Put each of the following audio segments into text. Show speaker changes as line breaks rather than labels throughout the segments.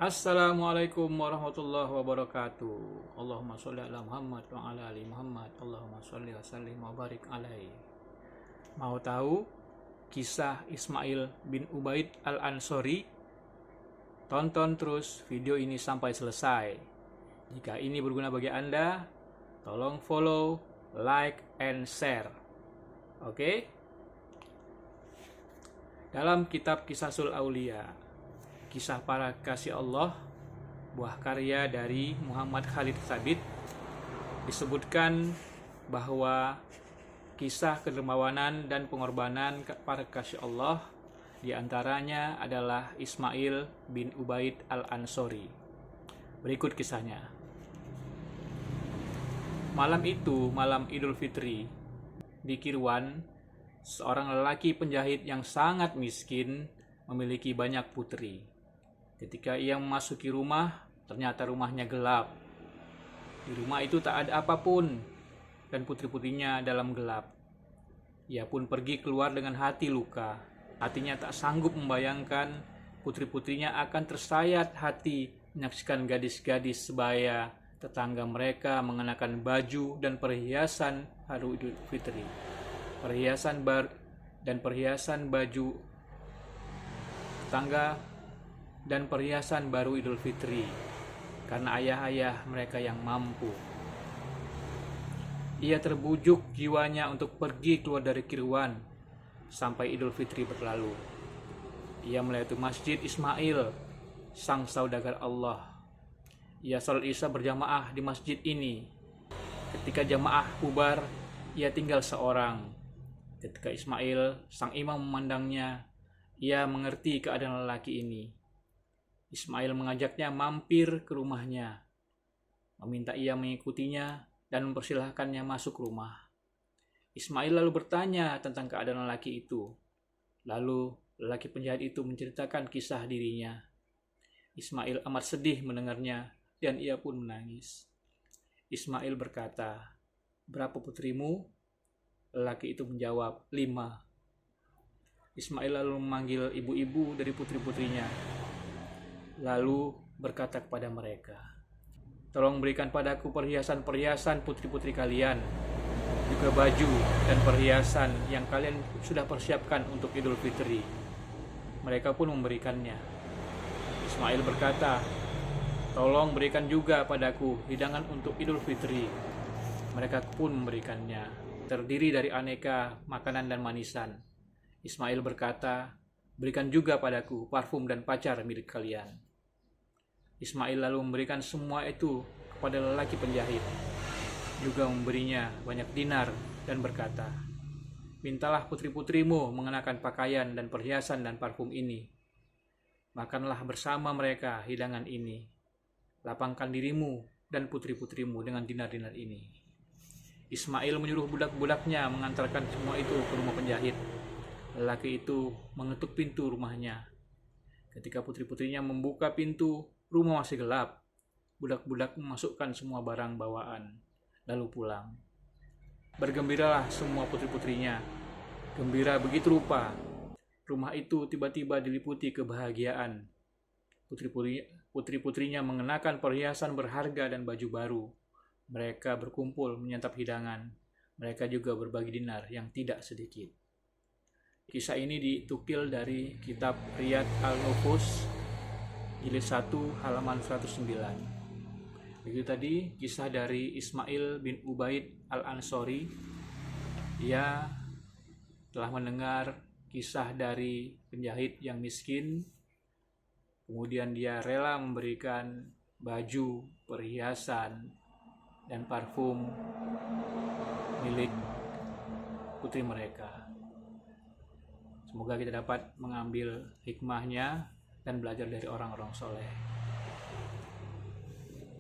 Assalamualaikum warahmatullahi wabarakatuh. Allahumma sholli ala Muhammad wa ala ali Muhammad. Allahumma sholli wa sallim wa barik alaihi. Mau tahu kisah Ismail bin Ubaid al-Ansori? Tonton terus video ini sampai selesai. Jika ini berguna bagi Anda, tolong follow, like, and share. Oke? Dalam kitab Qisasul Aulia, Kisah Para Kasih Allah, buah karya dari Muhammad Khalid Thabit, disebutkan bahwa kisah kedermawanan dan pengorbanan para kasih Allah diantaranya adalah Ismail bin Ubaid al-Ansori. Berikut kisahnya. Malam itu, malam Idul Fitri, di Kirwan, seorang lelaki penjahit yang sangat miskin memiliki banyak putri. Ketika ia memasuki rumah, ternyata rumahnya gelap. Di rumah itu tak ada apapun, dan putri-putrinya dalam gelap. Ia pun pergi keluar dengan hati luka. Hatinya tak sanggup membayangkan putri-putrinya akan tersayat hati menyaksikan gadis-gadis sebaya tetangga mereka mengenakan baju dan perhiasan hari Idul Fitri. Perhiasan baju tetangga dan perhiasan baru Idul Fitri karena ayah-ayah mereka yang mampu. Ia terbujuk jiwanya untuk pergi keluar dari Kirwan sampai Idul Fitri berlalu. Ia melewati Masjid Ismail, sang saudagar Allah. Ia salat Isya berjamaah di masjid ini. Ketika jamaah bubar, ia tinggal seorang. Ketika Ismail, sang imam memandangnya, ia mengerti keadaan lelaki ini. Ismail mengajaknya mampir ke rumahnya, meminta ia mengikutinya dan mempersilahkannya masuk rumah. Ismail lalu bertanya tentang keadaan lelaki itu. Lalu lelaki penjahat itu menceritakan kisah dirinya. Ismail amat sedih mendengarnya dan ia pun menangis. Ismail berkata, "Berapa putrimu?" Lelaki itu menjawab, 5. Ismail lalu memanggil ibu-ibu dari putri-putrinya, lalu berkata kepada mereka, "Tolong berikan padaku perhiasan-perhiasan putri-putri kalian, juga baju dan perhiasan yang kalian sudah persiapkan untuk Idul Fitri." Mereka pun memberikannya. Ismail berkata, "Tolong berikan juga padaku hidangan untuk Idul Fitri." Mereka pun memberikannya, terdiri dari aneka makanan dan manisan. Ismail berkata, "Berikan juga padaku parfum dan pacar milik kalian." Ismail lalu memberikan semua itu kepada lelaki penjahit, juga memberinya banyak dinar dan berkata, "Mintalah putri-putrimu mengenakan pakaian dan perhiasan dan parfum ini. Makanlah bersama mereka hidangan ini. Lapangkan dirimu dan putri-putrimu dengan dinar-dinar ini." Ismail menyuruh budak-budaknya mengantarkan semua itu ke rumah penjahit. Lelaki itu mengetuk pintu rumahnya. Ketika putri-putrinya membuka pintu, rumah masih gelap. Budak-budak memasukkan semua barang bawaan, lalu pulang. Bergembiralah semua putri-putrinya. Gembira begitu rupa. Rumah itu tiba-tiba diliputi kebahagiaan. Putri-putrinya mengenakan perhiasan berharga dan baju baru. Mereka berkumpul menyantap hidangan. Mereka juga berbagi dinar yang tidak sedikit. Kisah ini ditukil dari kitab Riyad al-Nufus, jilid 1, halaman 109. Begitu tadi kisah dari Ismail bin Ubaid al-Ansori. Ia telah mendengar kisah dari penjahit yang miskin. Kemudian dia rela memberikan baju, perhiasan, dan parfum milik putri mereka. Semoga kita dapat mengambil hikmahnya dan belajar dari orang-orang soleh.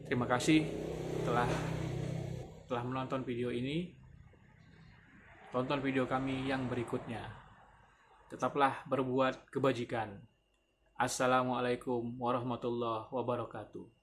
Terima kasih telah menonton video ini. Tonton video kami yang berikutnya. Tetaplah berbuat kebajikan. Assalamualaikum warahmatullahi wabarakatuh.